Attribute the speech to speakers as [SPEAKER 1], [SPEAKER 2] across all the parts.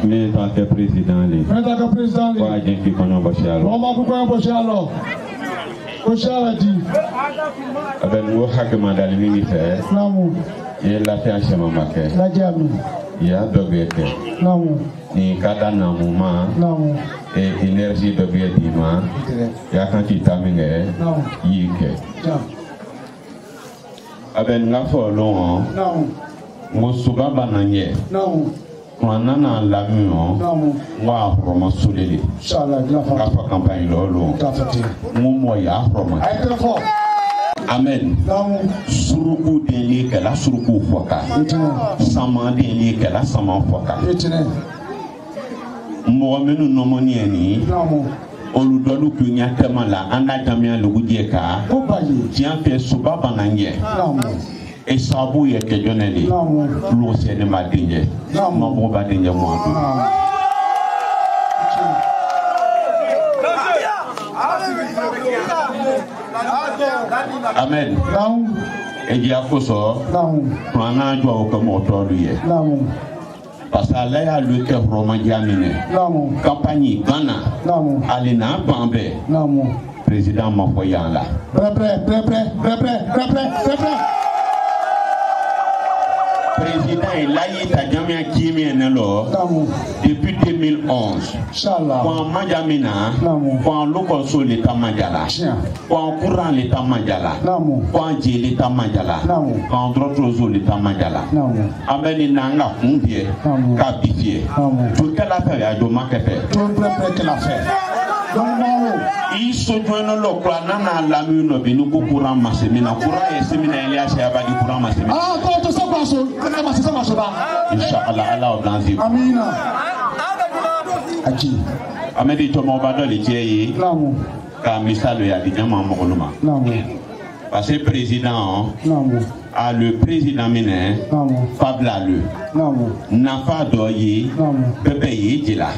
[SPEAKER 1] Mais tant que président, nous avons dans le ministère, et la fait un chemin marqué. Il y a deux béquets. Ni kada na moment et énergie de bien dima. Il y a quand tu t'amènes, yike. Aben nga fo long. Mo suba bananye. Manana la mio. Wa romo sulele. Inshallah, la fa campagne lolo. Mo moya romo. Amen. Suruku deli que la suruku foka. Sama deli que la sama foka. Mohamenu nomonieni. On lui donne qu'il y a tellement là. On a jamais le goût de cas. Tiens, fait suba bananye. Et ça vous y est que je n'ai dit. L'eau c'est ne m'a dit. Non, bon va dire moi. Amen. Et il y a quoi ça? On a joué au comme aujourd'hui. Parce que là, il y a le cœur roman diaminé. Campagne Ghana. Alena Bambé. Président Mafoyan là. Prêt. président Elayi Tajamia Kimi Nelo depuis 2011. Quand Majamina, quand Lokoso l'État Majala, quand Courant l'État Majala, quand Djé l'État Majala, quand Drotrozo l'État Majala. Ameni Nanga Fondie, Kabifié. Tout quelle affaire a Doma Kefe? Tout quelle affaire? Il se joint le plan à la lune de nous courant ma semina, courant et séminaire, il y a des courants ma semina. Ah, quand ça passe, ça marche pas. Inch'Allah, Allah blanzi. Amina. Aki. Amedi Tomo Badol et Thierry. Non. Car Missa le Yadidjan Mamoroluma. Non. Parce que le président. Non. Ah, le président Mine. Non. Fabla le. Non. Nafa Doye. Non. Pepe Yedila.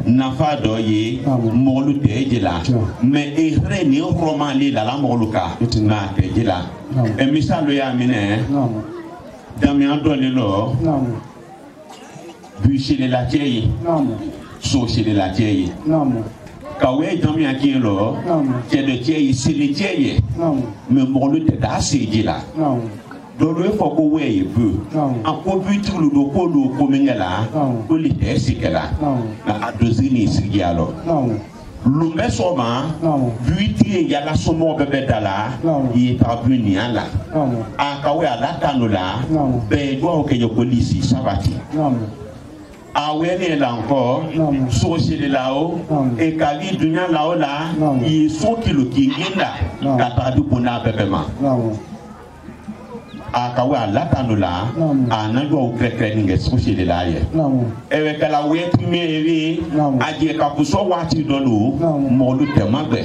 [SPEAKER 1] Nafa doye molu tejela mais ireni roman li la moluka na tejela e misalo ya mine damian dole lo bushile la tieyi so shile la tieyi kawe damian kilo ke de tieyi sile tieyi mais molu te da sejela Dolo faut que vous ayez peu. En computer le doco do comingela, ou les tesikela. Na adozini sigialo. L'homme soma, buiti ya la somo bebedala, il est parvenu à la. A kawe à la canola, ben doit que yo polisi sabati. A wene là encore, société là-haut, et kali dunya là-haut là, ils sont kilo kingenda, katadu pona bebema. A kawa latanola a nango krekre ninge sushi de la ye ewe kala weti mewi aje ka kuso wati dolu molu temagbe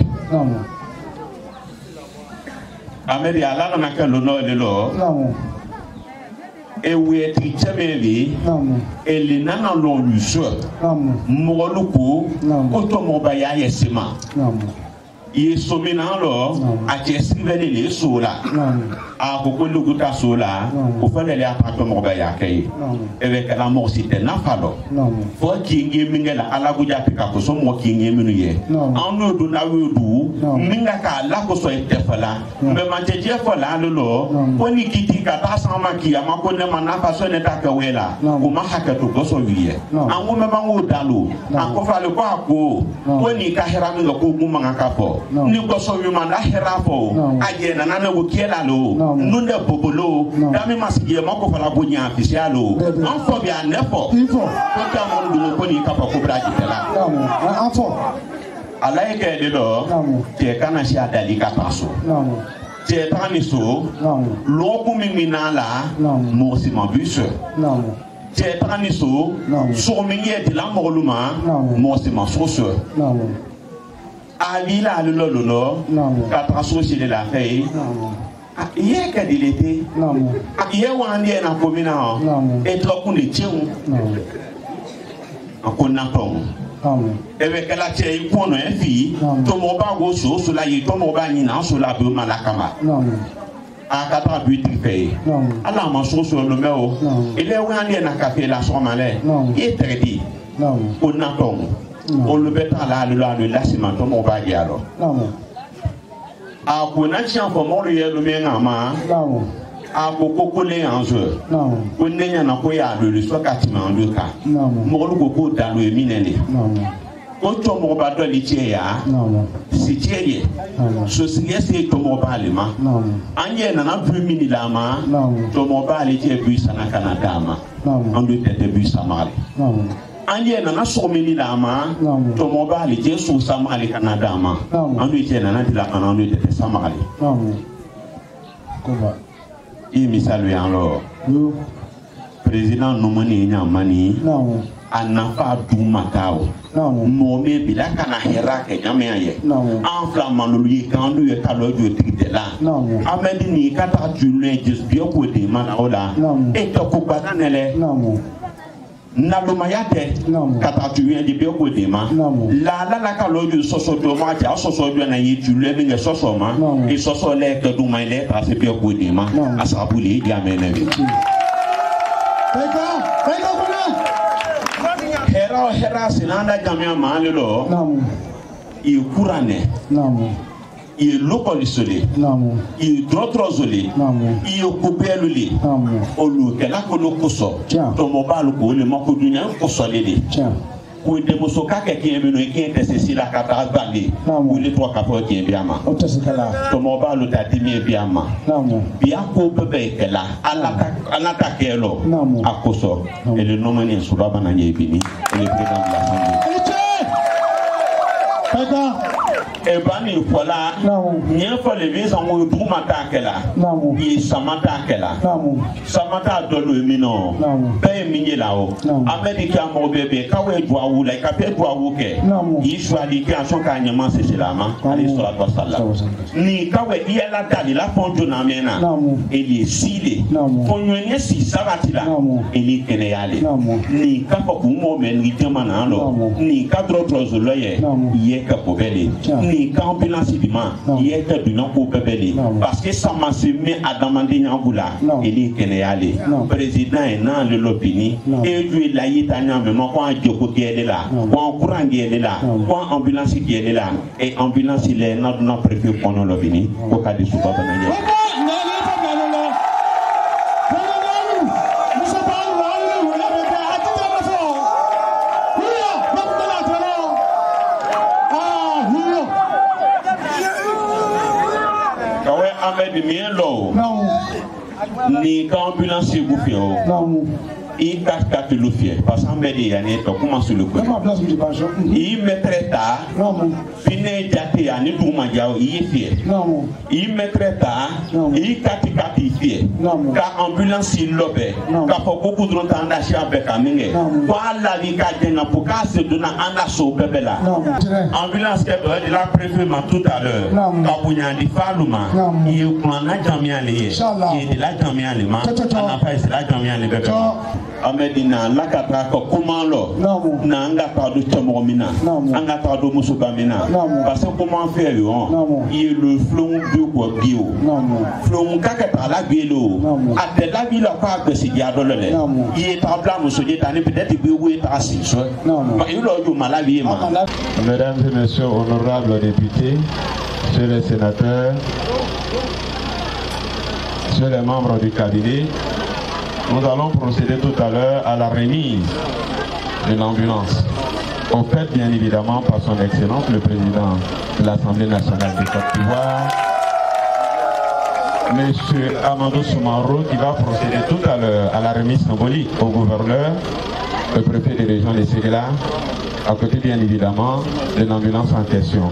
[SPEAKER 1] amedi ala na ka lono de lo ewe ti chemewi ele nana lo luso molu ko oto mo ba ya yesima il somina lo a chesivele le sola a beaucoup de gouta sola pour faire les appartements baya kay avec la mort c'était na falo faut kingi mingela ala guja pika ko so mo kingi minu ye anu do na wedu minga ka la ko so etefala me manjeje fola lo oni kiti ka ta sama ki ama ko ne mana fa so ne ta ka wela ko ma haka to go so wiye anwo me manwo dalo akofa le ko ako oni ka hera mi ko gumma ngaka fo ni ko so wi man ahera fo aje na na go kiela lo nunde bobolo dami masigi mako fala bonya officialo en fo bi anefo ko ta mo ndu ko ni kapa ko braji tela en fo ala ke de do te kana shi adali kapaso te tani so lo ku mimina la mo si ma buse te tani so so mi ye de la morluma mo si ma so so ali la lo lo ka traso shi de la fei Hier que il était, hier on est en commune et trop qu'on est tient en connaissant. Avec la tête pour nos filles, tout mon bas gosso, cela y est, tout mon bas ni non, cela peut mal à cama. À 4 buts de fait. Alors, mon chose sur le méo, il est où on est en café la somme malais, il est très dit. On attend. On le met à le lassement, tout mon bas y alors. A konachia ko mo le yelo me ngama a ko ko le anjo ko nenya na ko ya le so katima ndoka mo lu ko da lo eminele ko to mo ba do li tie ya si tie ye so si yesi to mo ba le ma anye na na bu mini la ma to mo ba le tie bu sana kanada ma ando tete bu samari anye na so mini la ma to mo ba le je so samali kanada ma ando je na na dila kana ando tete samali koba i misalu yan lo président nomani nyamani anafa du makao mo me bila kana hera ke nyamya ye enflamment lo yi kan do ye kalo jo tride la amedi ni kata julé just bio ko de mana ola e to ko bananele Nalumayate, Katatuan de Beko Dema, la Kaloju Soso Domaja, Soso Dana Yitu living a Sosoma, a Soso Lek do my letter as a Beko Dema, as a bully, Yamen. Hera Sinanda Jamia Manilo, you Kurane, il est local isolé, il est d'autres isolé, il est coupé à l'olé, au lieu que là qu'on le cosso, ton mobile ou le manque d'une consolé. Ou des moussoka qui est venu qui est ceci la cataract bandé, ou les trois capotes qui est bien ma. Ton mobile t'a dit bien ma. Bien pour bébé que là, à l'attaquer l'eau, à Koso, et le nom est sur la banane et le président de l'Assemblée. Et bani voilà, n'y a pas les vies en haut pour m'attaquer là. Il s'attaque là. Samata de l'huminon. Paye mini là-haut. Américain mon bébé, quand il doit ou la capée doit ou que. Il choisit qu'un son cagnement c'est la main. L'histoire doit ça là. Ni quand il y a la table, la fond de l'amena. Il est silé. Pour nous si ça va là. Il est kénéalé. Ni quand pour moi mais ni demandant ni quatre autres loyers. Il est capable. Ni quand ambulance il y a que du nom pour bébé parce que ça m'a semé à demander n'amboula il est kénéalé président est dans le lopini et lui la yitania même quand Djoko qui est là quand courant qui est là quand ambulance qui est là et ambulance il est notre préfet pour nous lopini au cas de souba bananier. Ahmed Mielo, ni quand ambulance vous fait, il cache le fier, parce qu'en Ahmed il y a comment sur le coup. Il mettrait tard, fini d'attendre à nous pour manger, il est fier. Il mettrait tard, il cache fier. Car ambulance il l'obé, car pour beaucoup de temps d'acheter avec un mingue. Voilà les cas de pour casser de un assaut bébé là. Ambulance qui est la prévue tout à l'heure. Car vous y a des fallouma, il prend la jamia liée, il est la jamia liée, on n'a pas essayé la jamia liée bébé. Amedina la kata ko comment lo na anga ta do chamomina anga ta do musubamina parce que comment faire il le flon bio ko bio flon kakata la bielo a de la ville pas que c'est dia do le il est en plan musudi tani peut-être bio ou est assis il lo du malavi ma.
[SPEAKER 2] Mesdames et messieurs honorables députés, messieurs les sénateurs, messieurs les membres du cabinet, nous allons procéder tout à l'heure à la remise de l'ambulance. On fait bien évidemment par son excellence le président de l'Assemblée nationale de Côte d'Ivoire, M. Amadou Soumaro, qui va procéder tout à l'heure à la remise symbolique au gouverneur, le préfet des régions de Ségala, à côté bien évidemment de l'ambulance en question.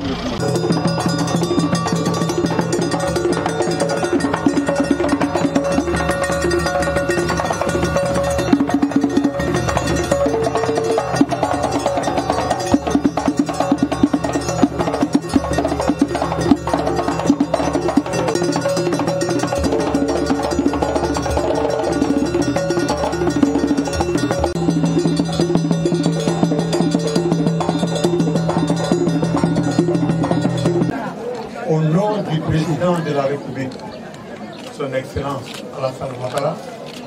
[SPEAKER 3] Son Excellence Alassane Ouattara,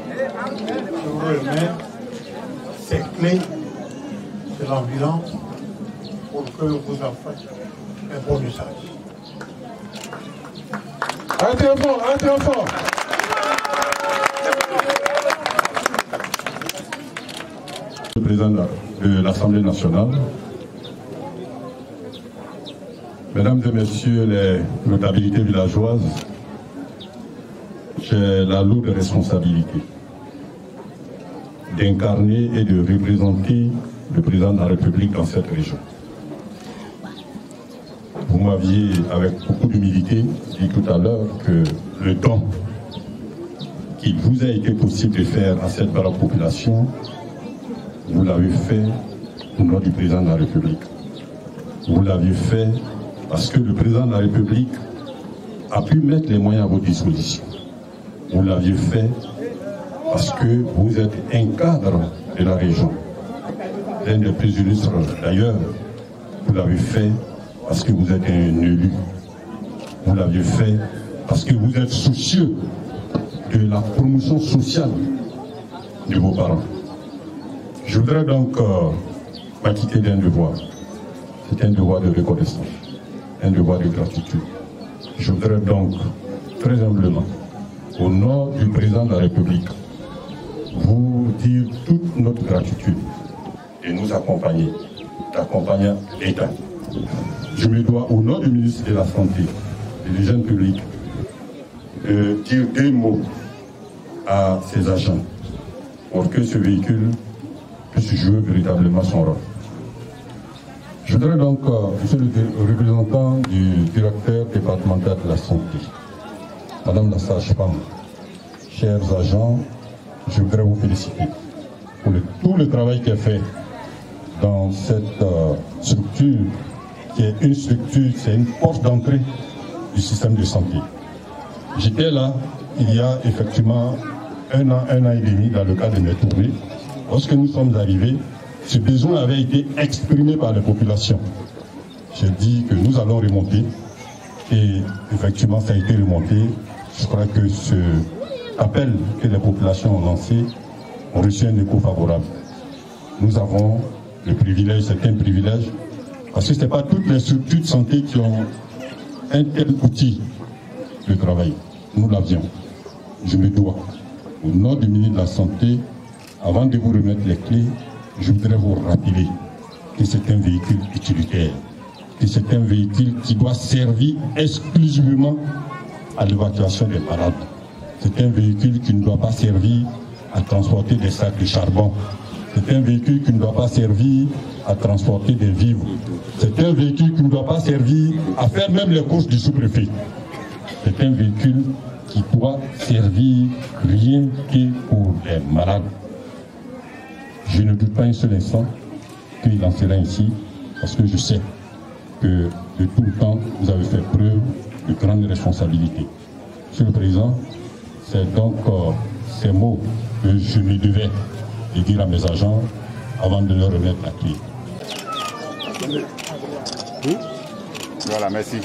[SPEAKER 3] je vous remets ces clés de l'ambulance pour que vous en fassiez un bon usage. Arrêtez fort, arrêtez fort.
[SPEAKER 4] Le président de l'Assemblée nationale, mesdames et messieurs les notabilités villageoises, j'ai la lourde responsabilité d'incarner et de représenter le président de la République dans cette région. Vous m'aviez, avec beaucoup d'humilité, dit tout à l'heure que le don qu'il vous a été possible de faire à cette brave population, vous l'avez fait au nom du président de la République. Vous l'avez fait parce que le président de la République a pu mettre les moyens à votre disposition. Vous l'aviez fait parce que vous êtes un cadre de la région, l'un des plus illustres d'ailleurs. Vous l'avez fait parce que vous êtes un élu. Vous l'avez fait parce que vous êtes soucieux de la promotion sociale de vos parents. Je voudrais donc m'acquitter d'un devoir. C'est un devoir de reconnaissance, un devoir de gratitude. Je voudrais donc très humblement, au nom du président de la République, vous dire toute notre gratitude et nous accompagner l'État. Je me dois, au nom du ministre de la Santé et de l'Hygiène publique, de dire des mots à ces agents pour que ce véhicule puisse jouer véritablement son rôle. Je voudrais donc, monsieur le représentant du directeur départemental de la santé, madame la sage-femme, chers agents, je voudrais vous féliciter pour tout le travail qui est fait dans cette structure, qui est une structure, c'est une porte d'entrée du système de santé. J'étais là, il y a effectivement un an et demi, dans le cadre de mes tournées. Lorsque nous sommes arrivés, ce besoin avait été exprimé par la population. J'ai dit que nous allons remonter, et effectivement ça a été remonté. Je crois que ce appel que les populations ont lancé ont reçu un écho favorable. Nous avons le privilège, c'est un privilège, parce que ce n'est pas toutes les structures de santé qui ont un tel outil de travail. Nous l'avions. Je me dois, au nom du ministre de la Santé, avant de vous remettre les clés, je voudrais vous rappeler que c'est un véhicule utilitaire, que c'est un véhicule qui doit servir exclusivement à l'évacuation des malades. C'est un véhicule qui ne doit pas servir à transporter des sacs de charbon. C'est un véhicule qui ne doit pas servir à transporter des vivres. C'est un véhicule qui ne doit pas servir à faire même les courses du sous-préfet. C'est un véhicule qui doit servir rien que pour les malades. Je ne doute pas un seul instant qu'il en sera ainsi, parce que je sais que de tout le temps, vous avez fait preuve de grande responsabilité. Monsieur le Président, c'est donc ces mots que je me devais de dire à mes agents avant de leur remettre la clé.
[SPEAKER 5] Voilà, merci.